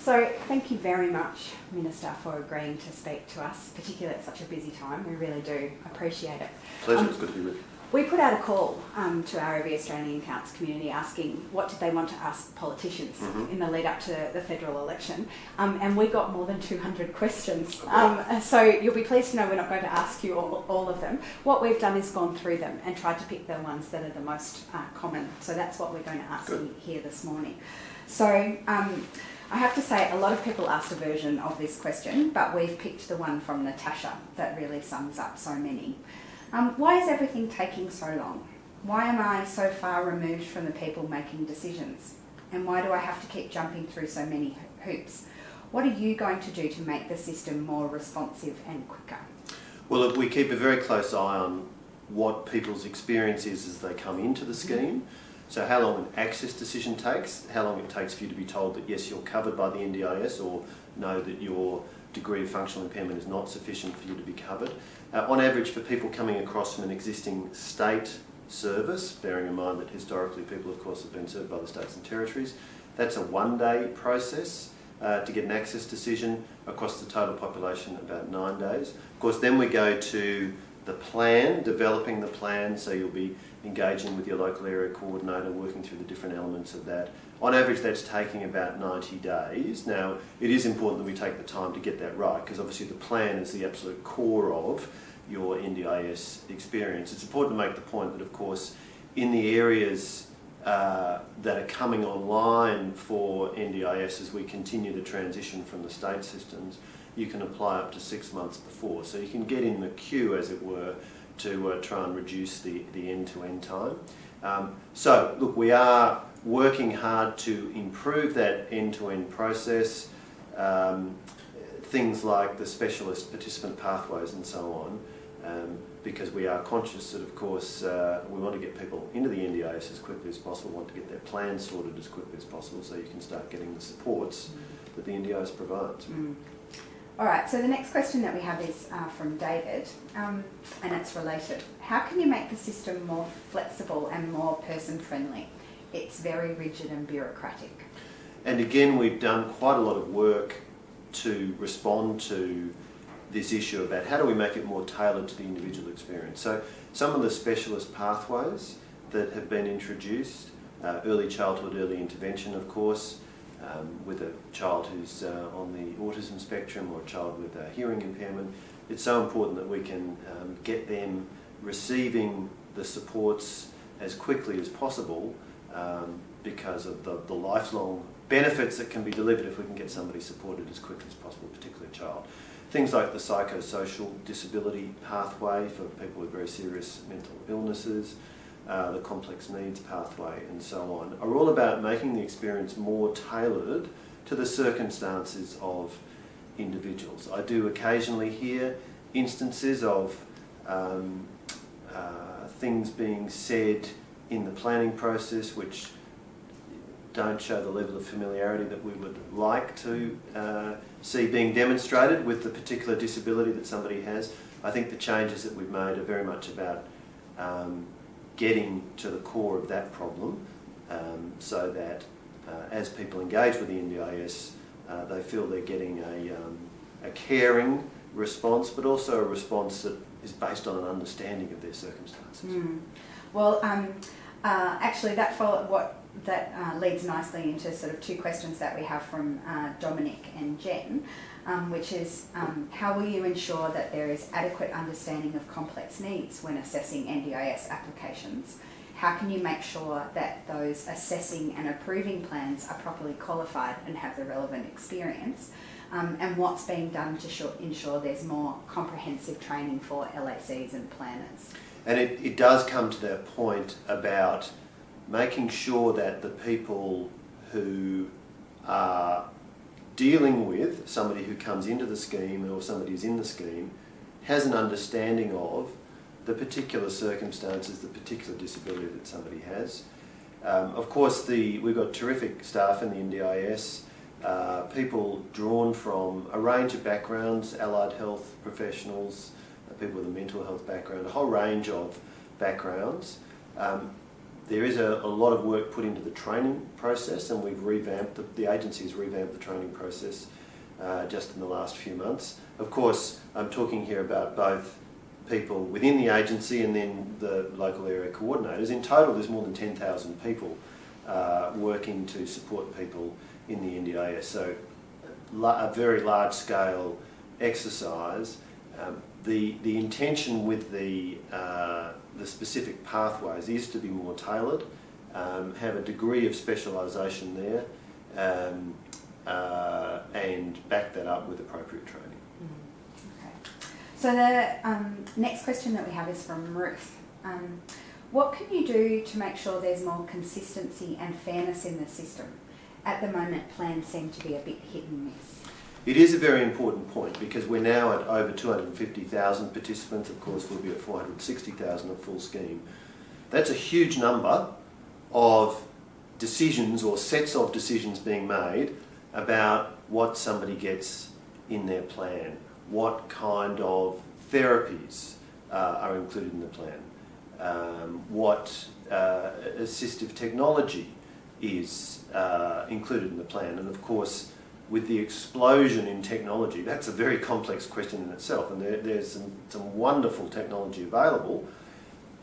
So thank you very much, Minister, for agreeing to speak to us, particularly at such a busy time. We really do appreciate it. Pleasure, it's good to be with you. We put out a call to our Every Australian Counts community asking what did they want to ask politicians in the lead up to the federal election, and we got more than 200 questions. So you'll be pleased to know we're not going to ask you all of them. What we've done is gone through them and tried to pick the ones that are the most common. So that's what we're going to ask you here this morning. So I have to say a lot of people asked a version of this question, but we've picked the one from Natasha that really sums up so many. Why is everything taking so long? Why am I so far removed from the people making decisions? And why do I have to keep jumping through so many hoops? What are you going to do to make the system more responsive and quicker? Well, look, we keep a very close eye on what people's experience is as they come into the scheme. So how long an access decision takes, how long it takes for you to be told that yes, you're covered by the NDIS, or no, that your degree of functional impairment is not sufficient for you to be covered. On average, for people coming across from an existing state service, bearing in mind that historically people, of course, have been served by the states and territories, that's a one-day process to get an access decision. Across the total population, about 9 days. Of course, then we go to the plan, developing the plan, so you'll be engaging with your local area coordinator, working through the different elements of that. On average, that's taking about 90 days. Now, it is important that we take the time to get that right, because obviously the plan is the absolute core of your NDIS experience. It's important to make the point that, of course, in the areas that are coming online for NDIS as we continue to transition from the state systems, you can apply up to 6 months before. So you can get in the queue, as it were, to try and reduce the end-to-end time. So, look, we are working hard to improve that end-to-end process, things like the specialist participant pathways and so on, because we are conscious that, of course, we want to get people into the NDIS as quickly as possible, want to get their plans sorted as quickly as possible so you can start getting the supports that the NDIS provides. All right, so the next question that we have is from David, and it's related. How can you make the system more flexible and more person-friendly? It's very rigid and bureaucratic. And again, we've done quite a lot of work to respond to this issue about how do we make it more tailored to the individual experience. So some of the specialist pathways that have been introduced, early childhood, early intervention, of course, with a child who's on the autism spectrum or a child with a hearing impairment, it's so important that we can get them receiving the supports as quickly as possible because of the lifelong benefits that can be delivered if we can get somebody supported as quickly as possible, particularly a child. Things like the psychosocial disability pathway for people with very serious mental illnesses, the complex needs pathway and so on, are all about making the experience more tailored to the circumstances of individuals. I do occasionally hear instances of things being said in the planning process which don't show the level of familiarity that we would like to see being demonstrated with the particular disability that somebody has. I think the changes that we've made are very much about getting to the core of that problem so that as people engage with the NDIS, they feel they're getting a caring response, but also a response that is based on an understanding of their circumstances. Well, actually, that leads nicely into sort of two questions that we have from Dominic and Jen, which is how will you ensure that there is adequate understanding of complex needs when assessing NDIS applications? How can you make sure that those assessing and approving plans are properly qualified and have the relevant experience? And what's being done to ensure there's more comprehensive training for LACs and planners? And it does come to that point about making sure that the people who are dealing with somebody who comes into the scheme or somebody who's in the scheme has an understanding of the particular circumstances, the particular disability that somebody has. Of course, we've got terrific staff in the NDIS, people drawn from a range of backgrounds, allied health professionals, people with a mental health background, a whole range of backgrounds. There is a lot of work put into the training process, and we've revamped, the agency has revamped the training process just in the last few months. Of course, I'm talking here about both people within the agency and then the local area coordinators. In total, there's more than 10,000 people working to support people in the NDIS. So a very large-scale exercise. The intention with the specific pathways is to be more tailored, have a degree of specialisation there, and back that up with appropriate training. Okay. So the next question that we have is from Ruth. What can you do to make sure there's more consistency and fairness in the system? At the moment, plans seem to be a bit hit and miss. It is a very important point because we're now at over 250,000 participants. Of course, we'll be at 460,000 at full scheme. That's a huge number of decisions or sets of decisions being made about what somebody gets in their plan, what kind of therapies are included in the plan, what assistive technology is included in the plan, and of course, with the explosion in technology, that's a very complex question in itself, and there's some wonderful technology available.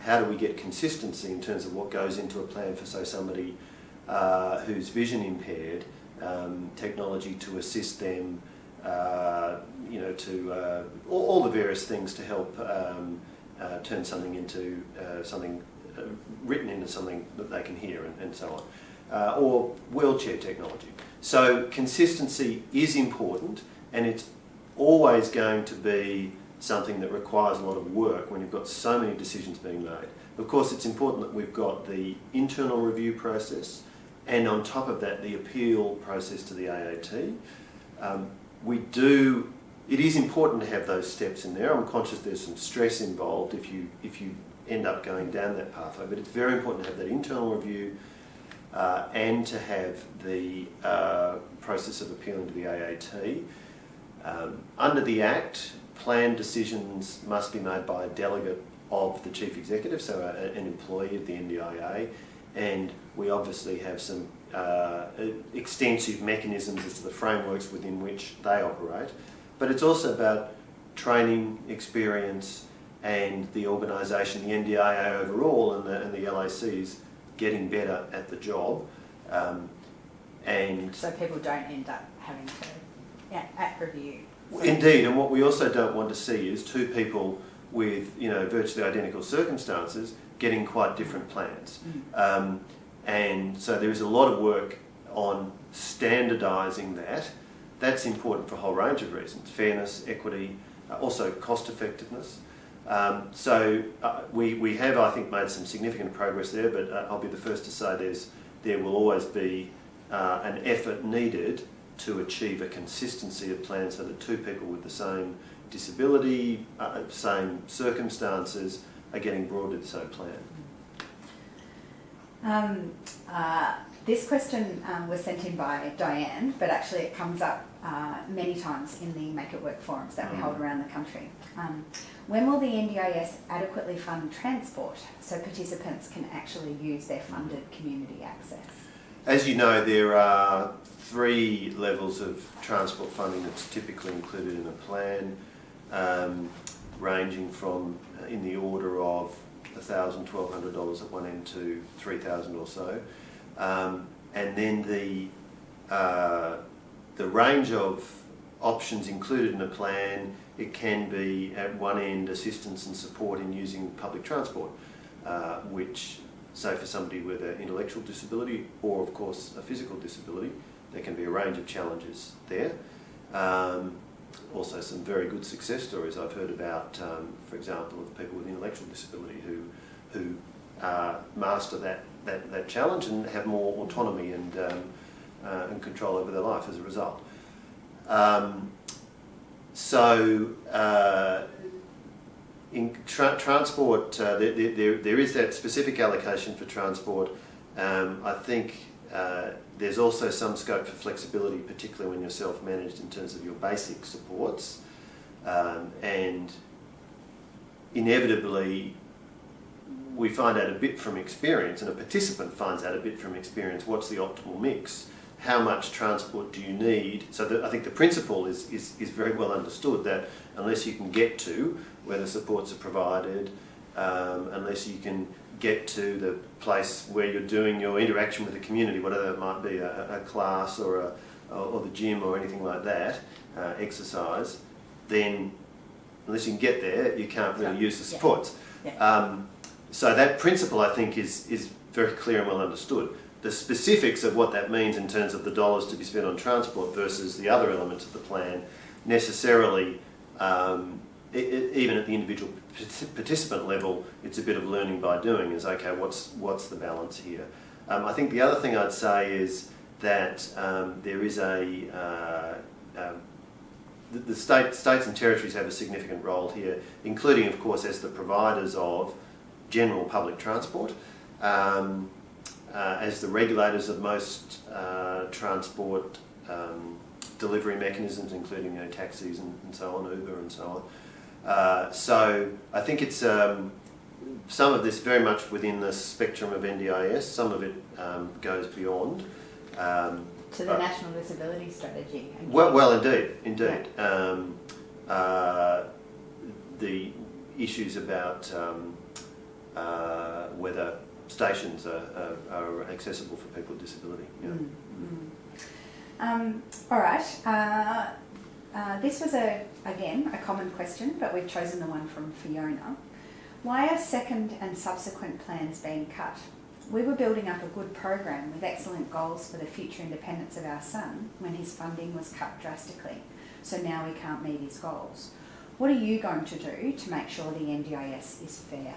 How do we get consistency in terms of what goes into a plan for, say, somebody who's vision impaired, technology to assist them, to all the various things to help turn something into something written into something that they can hear and so on, or wheelchair technology. So consistency is important, and it's always going to be something that requires a lot of work when you've got so many decisions being made. Of course, it's important that we've got the internal review process, and on top of that, the appeal process to the AAT. It is important to have those steps in there. I'm conscious there's some stress involved if you end up going down that pathway, but it's very important to have that internal review and to have the process of appealing to the AAT. Under the Act, plan decisions must be made by a delegate of the Chief Executive, so an employee of the NDIA, and we obviously have some extensive mechanisms as to the frameworks within which they operate. But it's also about training, experience, and the organisation, the NDIA overall, and the LACs getting better at the job, and so people don't end up having to at review. Indeed, and what we also don't want to see is two people with virtually identical circumstances getting quite different plans. And so there is a lot of work on standardising that. That's important for a whole range of reasons: fairness, equity, also cost effectiveness. We have, I think, made some significant progress there, but I'll be the first to say there will always be an effort needed to achieve a consistency of plans so that two people with the same disability, same circumstances, are getting brought to the same plan. This question was sent in by Diane, but actually it comes up many times in the Make It Work forums that we hold around the country. When will the NDIS adequately fund transport so participants can actually use their funded community access? As you know, there are 3 levels of transport funding that's typically included in a plan, ranging from in the order of $1,000, $1,200 at one end to $3,000 or so, and then the range of options included in a plan. It can be at one end assistance and support in using public transport, which, say for somebody with an intellectual disability or of course a physical disability, there can be a range of challenges there. Also some very good success stories I've heard about, for example, of people with intellectual disability who master that challenge and have more autonomy and control over their life as a result. In transport, there is that specific allocation for transport. I think there's also some scope for flexibility, particularly when you're self-managed in terms of your basic supports. And inevitably, we find out a bit from experience, and a participant finds out a bit from experience, what's the optimal mix, how much transport do you need. So I think the principle is very well understood, that unless you can get to where the supports are provided, unless you can get to the place where you're doing your interaction with the community, whatever it might be, a class or the gym or anything like that, exercise, then unless you can get there, you can't really use the supports. Yeah. So that principle, I think, is very clear and well understood. The specifics of what that means in terms of the dollars to be spent on transport versus the other elements of the plan, necessarily, even at the individual participant level, it's a bit of learning by doing. Is okay, what's the balance here? I think the other thing I'd say is that there is the states and territories have a significant role here, including, of course, as the providers of general public transport, as the regulators of most transport delivery mechanisms, including taxis and so on, Uber and so on. So I think it's some of this very much within the spectrum of NDIS, some of it goes beyond. To the National Disability Strategy. Well, indeed. Yeah. The issues about whether stations are accessible for people with disability. Yeah. All right. This was again a common question, but we've chosen the one from Fiona. Why are second and subsequent plans being cut? We were building up a good program with excellent goals for the future independence of our son when his funding was cut drastically. So now we can't meet his goals. What are you going to do to make sure the NDIS is fair?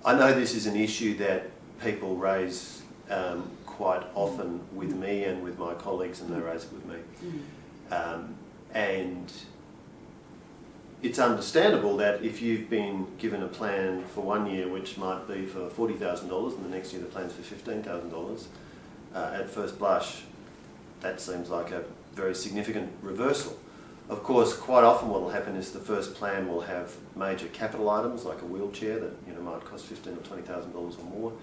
I know this is an issue that people raise quite often with me and with my colleagues, and they raise it with me. And it's understandable that if you've been given a plan for 1 year which might be for $40,000 and the next year the plan's for $15,000, at first blush that seems like a very significant reversal. Of course, quite often what will happen is the first plan will have major capital items like a wheelchair that might cost $15,000 or $20,000 or more,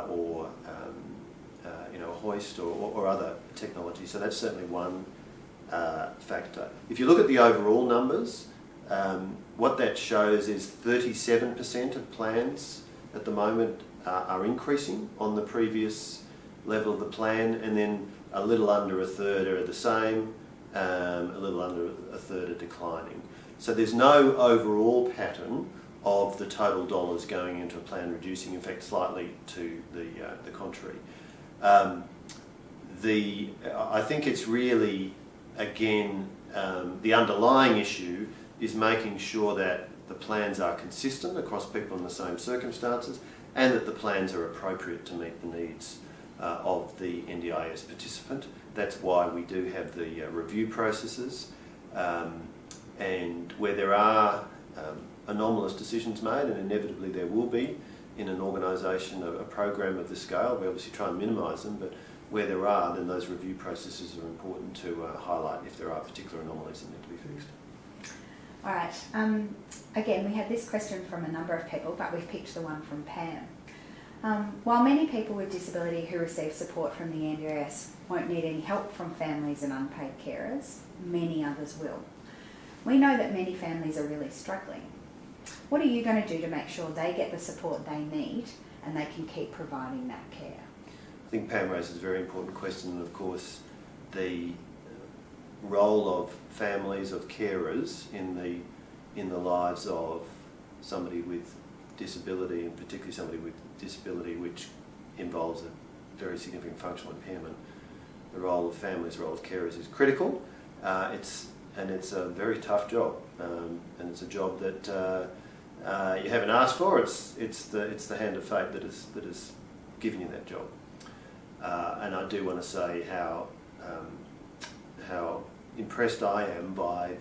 or a hoist or other technology. So that's certainly one factor. If you look at the overall numbers, what that shows is 37% of plans at the moment are increasing on the previous level of the plan, and then a little under a third are the same, a little under a third are declining. So there's no overall pattern of the total dollars going into a plan reducing, in fact slightly to the contrary. I think it's really, again, the underlying issue is making sure that the plans are consistent across people in the same circumstances, and that the plans are appropriate to meet the needs of the NDIS participant. That's why we do have the review processes, and where there are anomalous decisions made, and inevitably there will be in an organisation, a program of this scale, we obviously try and minimise them, but where there are, then those review processes are important to highlight if there are particular anomalies that need to be fixed. All right. Again, we had this question from a number of people, but we've picked the one from Pam. While many people with disability who receive support from the NDIS won't need any help from families and unpaid carers, many others will. We know that many families are really struggling. What are you going to do to make sure they get the support they need and they can keep providing that care? I think Pam raises a very important question, and of course the role of families, of carers in the lives of somebody with disability, and particularly somebody with disability which involves a very significant functional impairment. The role of families, the role of carers is critical. It's a very tough job, and it's a job that you haven't asked for. It's the hand of fate that has given you that job. And I do want to say how impressed I am by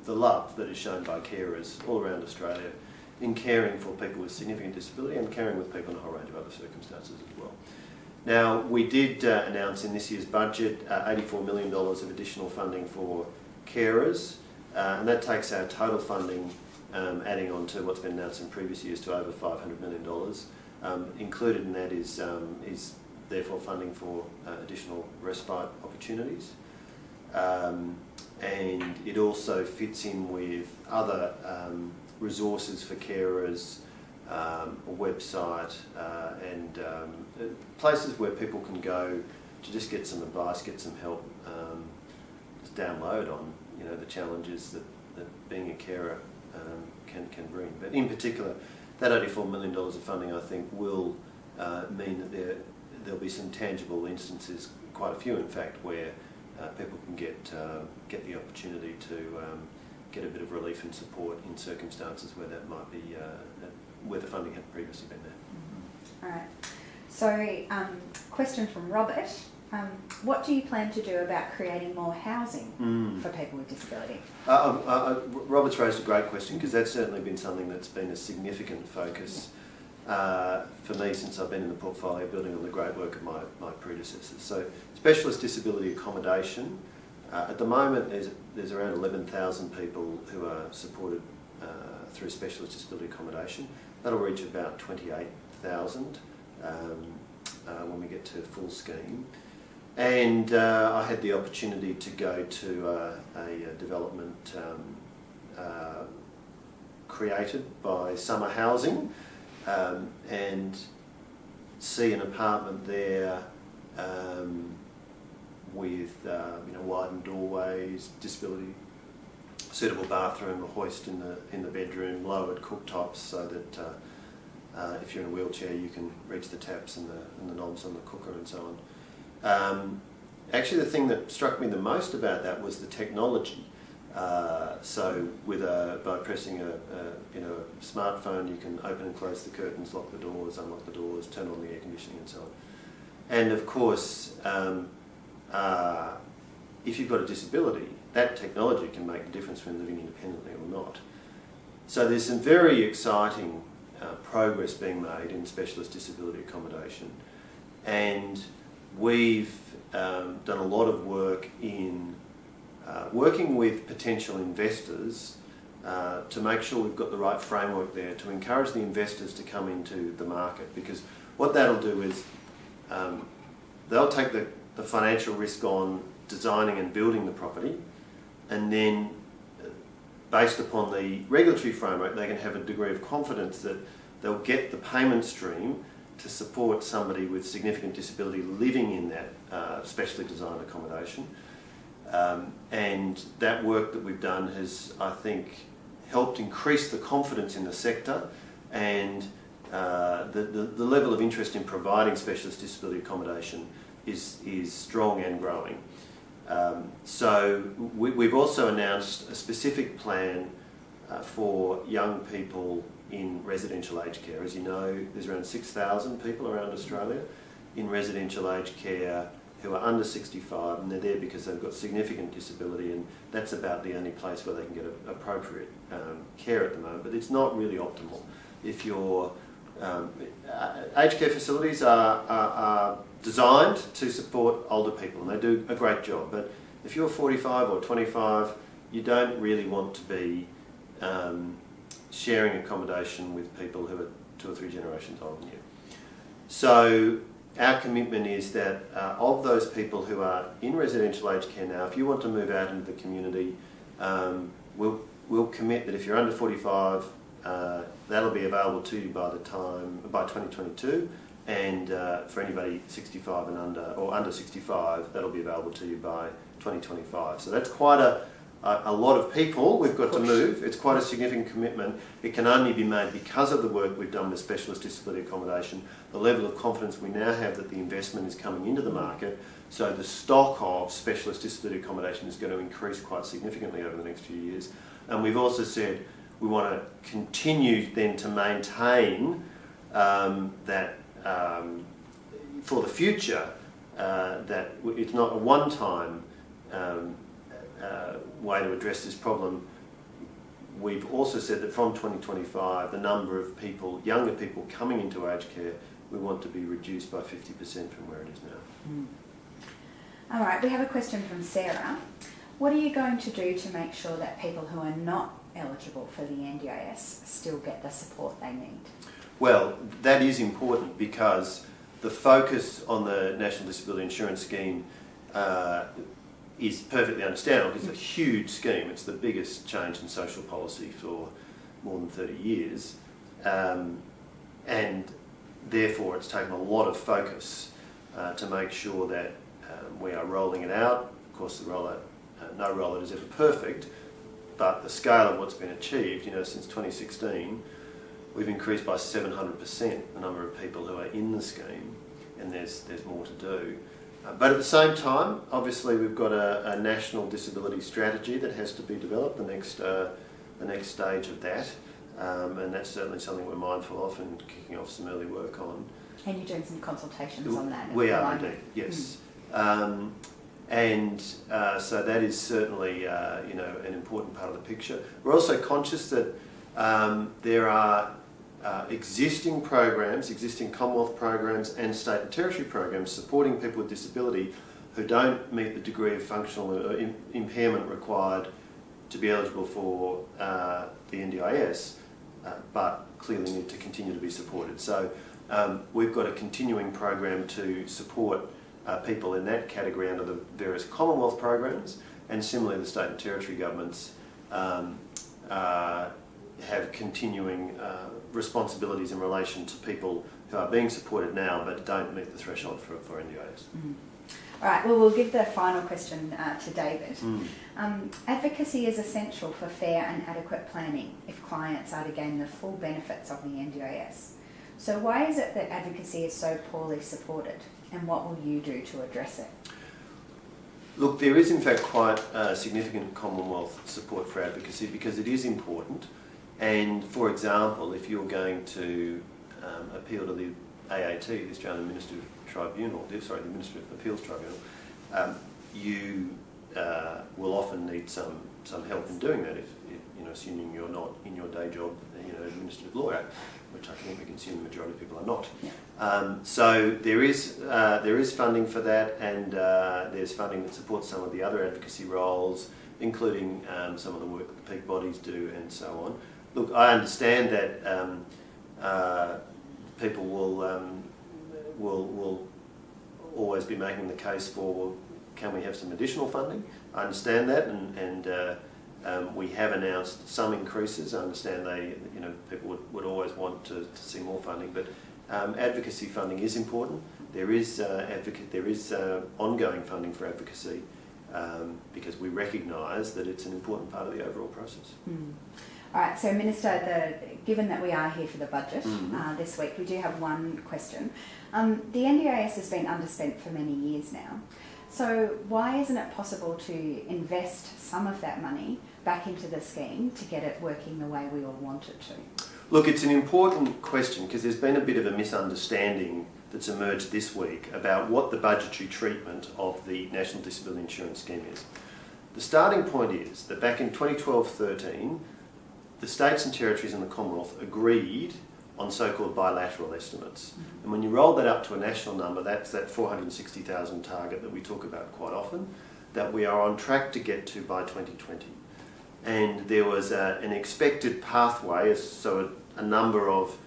the love that is shown by carers all around Australia in caring for people with significant disability and caring with people in a whole range of other circumstances as well. Now, we did announce in this year's budget $84 million of additional funding for carers, and that takes our total funding adding on to what's been announced in previous years to over $500 million. Included in that is therefore funding for additional respite opportunities. And it also fits in with other resources for carers, a website, and places where people can go to just get some advice, get some help, just download on the challenges that being a carer can bring. But in particular, that $84 million of funding, I think, will mean that there'll be some tangible instances, quite a few in fact, where people can get the opportunity to get a bit of relief and support in circumstances where that might be where the funding had previously been there. All right. So, question from Robert. What do you plan to do about creating more housing for people with disability? Robert's raised a great question, because that's certainly been something that's been a significant focus for me since I've been in the portfolio, building on the great work of my predecessors. So specialist disability accommodation, at the moment there's around 11,000 people who are supported through specialist disability accommodation. That'll reach about 28,000 when we get to full scheme. And I had the opportunity to go to a development created by Summer Housing and see an apartment there with widened doorways, disability suitable bathroom, a hoist in the bedroom, lowered cooktops so that if you're in a wheelchair you can reach the taps and the knobs on the cooker and so on. Actually, the thing that struck me the most about that was the technology. So by pressing a smartphone, you can open and close the curtains, lock the doors, unlock the doors, turn on the air conditioning and so on. And of course, if you've got a disability, that technology can make the difference when living independently or not. So there's some very exciting progress being made in specialist disability accommodation, and we've done a lot of work in working with potential investors to make sure we've got the right framework there to encourage the investors to come into the market, because what that'll do is they'll take the financial risk on designing and building the property, and then based upon the regulatory framework they can have a degree of confidence that they'll get the payment stream to support somebody with significant disability living in that specially designed accommodation. And that work that we've done has, I think, helped increase the confidence in the sector, and the level of interest in providing specialist disability accommodation is strong and growing. So we've also announced a specific plan for young people in residential aged care. As you know, there's around 6,000 people around Australia in residential aged care who are under 65, and they're there because they've got significant disability, and that's about the only place where they can get appropriate care at the moment. But it's not really optimal. If your aged care facilities are designed to support older people, and they do a great job, but if you're 45 or 25, you don't really want to be sharing accommodation with people who are 2 or 3 generations older than you. So our commitment is that of those people who are in residential aged care now, if you want to move out into the community, we'll commit that if you're under 45, that'll be available to you by 2022, and for anybody 65 and under, or under 65, that'll be available to you by 2025. So that's quite a lot of people we've got to move. It's quite a significant commitment. It can only be made because of the work we've done with specialist disability accommodation, the level of confidence we now have that the investment is coming into the market, so the stock of specialist disability accommodation is going to increase quite significantly over the next few years. And we've also said we want to continue then to maintain that for the future, that it's not a one-time way to address this problem. We've also said that from 2025, the number of people, younger people coming into aged care, we want to be reduced by 50% from where it is now. All right, we have a question from Sarah. What are you going to do to make sure that people who are not eligible for the NDIS still get the support they need? Well, that is important because the focus on the National Disability Insurance Scheme is perfectly understandable because it's a huge scheme. It's the biggest change in social policy for more than 30 years. And therefore it's taken a lot of focus to make sure that we are rolling it out. Of course, the rollout, no rollout is ever perfect, but the scale of what's been achieved, since 2016, we've increased by 700% the number of people who are in the scheme, and there's more to do. But at the same time, obviously, we've got a national disability strategy that has to be developed, the next stage of that, and that's certainly something we're mindful of and kicking off some early work on. And you're doing some consultations on that? We are indeed, yes. So that is certainly, an important part of the picture. We're also conscious that there are existing programs, existing Commonwealth programs and state and territory programs supporting people with disability who don't meet the degree of functional impairment required to be eligible for the NDIS, but clearly need to continue to be supported. So we've got a continuing program to support people in that category under the various Commonwealth programs, and similarly the state and territory governments have continuing responsibilities in relation to people who are being supported now but don't meet the threshold for NDIS. Mm. All right, well, we'll give the final question to David. Advocacy is essential for fair and adequate planning if clients are to gain the full benefits of the NDIS. So why is it that advocacy is so poorly supported, and what will you do to address it? Look, there is in fact quite significant Commonwealth support for advocacy because it is important. And for example, if you're going to appeal to the AAT, the Australian Administrative Tribunal, the Administrative Appeals Tribunal, you will often need some help in doing that. If assuming you're not in your day job, an administrative lawyer, which I think we can assume the majority of people are not. Yeah. So there is funding for that, and there's funding that supports some of the other advocacy roles, including some of the work that the peak bodies do, and so on. Look, I understand that people will always be making the case for, can we have some additional funding? I understand that, and we have announced some increases. I understand people would always want to see more funding, but advocacy funding is important. There is ongoing funding for advocacy because we recognise that it's an important part of the overall process. Mm. All right, so Minister, given that we are here for the budget this week, we do have one question. The NDIS has been underspent for many years now. So why isn't it possible to invest some of that money back into the scheme to get it working the way we all want it to? Look, it's an important question because there's been a bit of a misunderstanding that's emerged this week about what the budgetary treatment of the National Disability Insurance Scheme is. The starting point is that back in 2012-13, the states and territories and the Commonwealth agreed on so-called bilateral estimates. Mm-hmm. And when you roll that up to a national number, that's that 460,000 target that we talk about quite often, that we are on track to get to by 2020. And there was an expected pathway, so the number of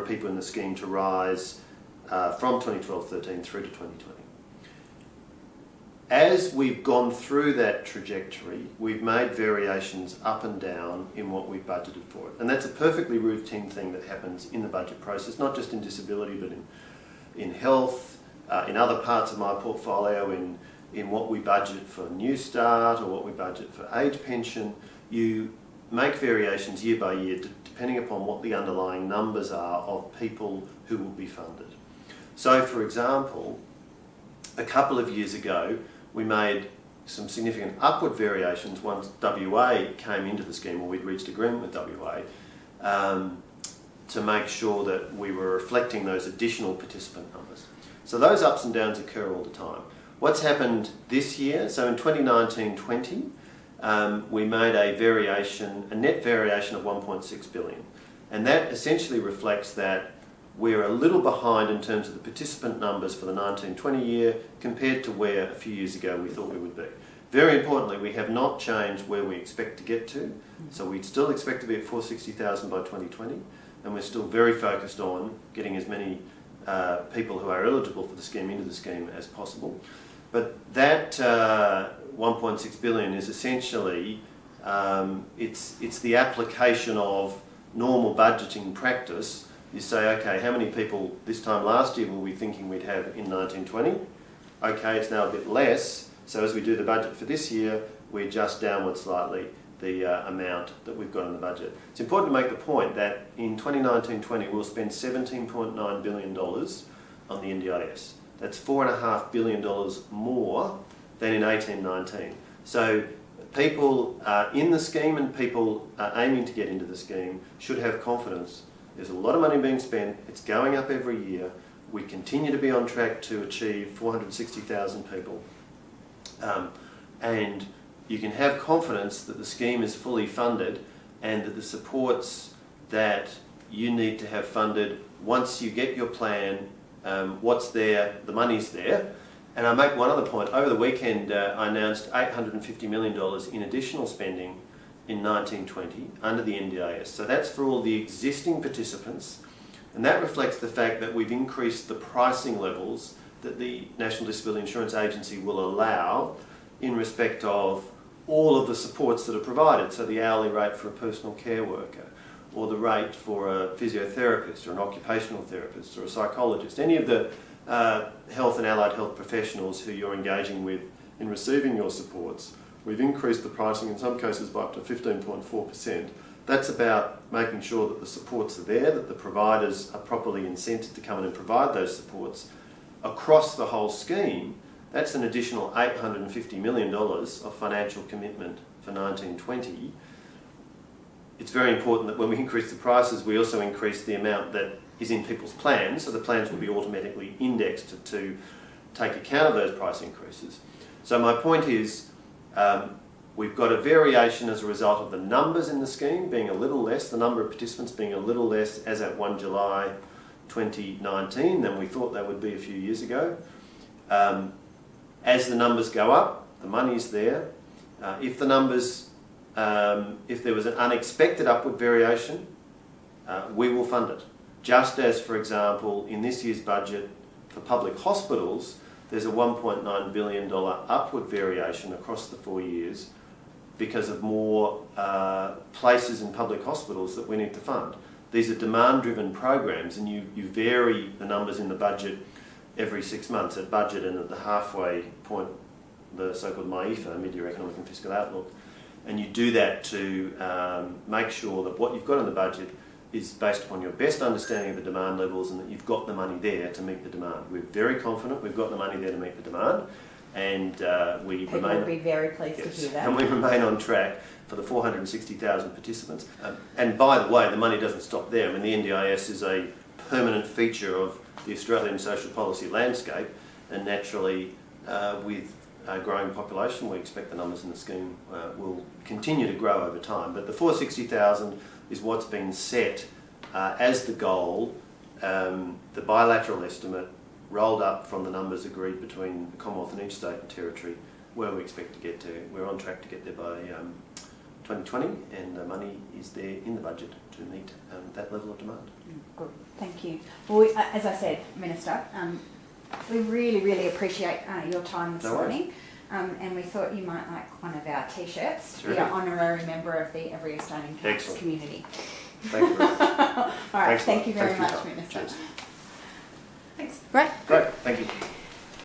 people in the scheme to rise from 2012-13 through to 2020. As we've gone through that trajectory, we've made variations up and down in what we've budgeted for it. And that's a perfectly routine thing that happens in the budget process, not just in disability, but in health, in other parts of my portfolio, in what we budget for New Start or what we budget for age pension. You make variations year by year depending upon what the underlying numbers are of people who will be funded. So, for example, a couple of years ago, we made some significant upward variations once WA came into the scheme, or we'd reached agreement with WA, to make sure that we were reflecting those additional participant numbers. So those ups and downs occur all the time. What's happened this year, so in 2019-20, we made a net variation of 1.6 billion. And that essentially reflects that we're a little behind in terms of the participant numbers for the 19-20 year compared to where a few years ago we thought we would be. Very importantly, we have not changed where we expect to get to. So we still expect to be at 460,000 by 2020, and we're still very focused on getting as many people who are eligible for the scheme into the scheme as possible. But that 1.6 billion is essentially, it's the application of normal budgeting practice. You say, okay, how many people this time last year were we thinking we'd have in 1920? Okay, it's now a bit less. So as we do the budget for this year, we adjust downward slightly the amount that we've got in the budget. It's important to make the point that in 2019-20 we'll spend $17.9 billion on the NDIS. That's $4.5 billion more than in 18-19. So people in the scheme and people aiming to get into the scheme should have confidence. There's a lot of money being spent, it's going up every year. We continue to be on track to achieve 460,000 people. And you can have confidence that the scheme is fully funded and that the supports that you need to have funded, once you get your plan, what's there, the money's there. And I make one other point. Over the weekend, I announced $850 million in additional spending in 1920 under the NDIS. So that's for all the existing participants, and that reflects the fact that we've increased the pricing levels that the National Disability Insurance Agency will allow in respect of all of the supports that are provided. So the hourly rate for a personal care worker, or the rate for a physiotherapist or an occupational therapist or a psychologist, any of the health and allied health professionals who you're engaging with in receiving your supports. We've increased the pricing in some cases by up to 15.4%. That's about making sure that the supports are there, that the providers are properly incented to come in and provide those supports across the whole scheme. That's an additional $850 million of financial commitment for 1920. It's very important that when we increase the prices, we also increase the amount that is in people's plans, so the plans will be automatically indexed to take account of those price increases. So my point is, we've got a variation as a result of the numbers in the scheme being a little less, the number of participants being a little less as at 1 July 2019 than we thought they would be a few years ago. As the numbers go up, the money's there. If the numbers, if there was an unexpected upward variation, we will fund it. Just as, for example, in this year's budget for public hospitals, there's a $1.9 billion upward variation across the 4 years because of more places in public hospitals that we need to fund. These are demand-driven programs, and you vary the numbers in the budget every 6 months at budget and at the halfway point, the so-called MYEFA, Mid-Year Economic and Fiscal Outlook. And you do that to make sure that what you've got in the budget is based upon your best understanding of the demand levels and that you've got the money there to meet the demand. We're very confident we've got the money there to meet the demand, and People will be very pleased to hear that. And we remain on track for the 460,000 participants. And by the way, the money doesn't stop there. I mean, the NDIS is a permanent feature of the Australian social policy landscape, and naturally, with a growing population, we expect the numbers in the scheme will continue to grow over time. But the 460,000 is what's been set as the goal. The bilateral estimate rolled up from the numbers agreed between the Commonwealth and each state and territory, where we expect to get to. We're on track to get there by 2020, and the money is there in the budget to meet that level of demand. Good, thank you. Well, as I said, Minister, we really, really appreciate your time this morning. And we thought you might like one of our T-shirts to be an honorary member of the Every Australian Counts community. Thank you very much. All right, thank you very much, Minister. Cheers. Thanks. Right. Great, thank you.